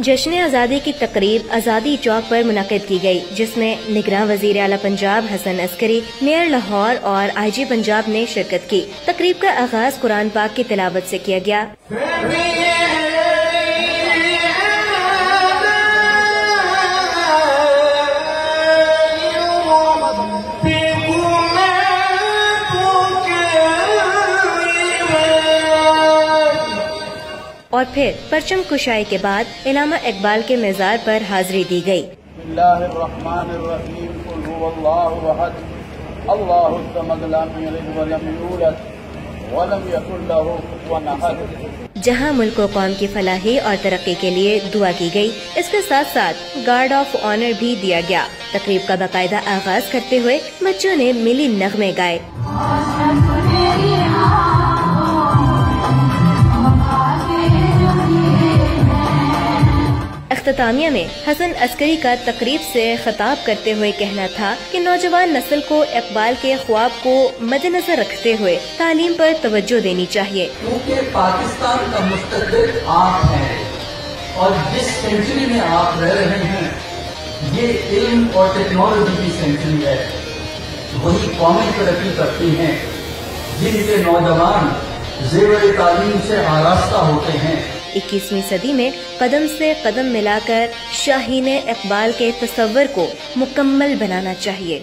جشن آزادی کی تقریب آزادی چوک پر منعقد کی گئی، جس میں نگراں وزیر اعلیٰ پنجاب حسن عسکری، میئر لاہور اور آئی جی پنجاب نے شرکت کی۔ تقریب کا آغاز قرآن پاک کی تلاوت سے کیا گیا۔ اور پھر پرچم کشائی کے بعد علامہ اقبال کے مزار پر حاضری دی گئی۔ بسم اللہ الرحمن الرحیم، قل هو اللہ احد اللہ الصمد لم یلد ولم یولد ولم یکن لہ کفوا احد۔ جہاں ملک و قوم کی فلاحی اور ترقی کے لیے دعا کی گئی، اس کے ساتھ ساتھ گارڈ آف آنر بھی دیا گیا۔ تقریب کا باقاعدہ آغاز کرتے ہوئے بچوں نے ملی نغمے گائے۔ اختتامیہ میں حسن عسکری کا تقریب سے خطاب کرتے ہوئے کہنا تھا کہ نوجوان نسل کو اقبال کے خواب کو مد نظر رکھتے ہوئے تعلیم پر توجہ دینی چاہیے، کیونکہ پاکستان کا مستقبل آپ ہے اور جس سینچری میں آپ رہ رہے ہیں یہ علم اور ٹیکنالوجی کی سینچری ہے۔ وہی قومیں ترقی کرتی ہیں جن کے نوجوان زیور تعلیم سے آراستہ ہوتے ہیں۔ 21ویں صدی میں قدم سے قدم ملا کر شاہین اقبال کے تصور کو مکمل بنانا چاہیے۔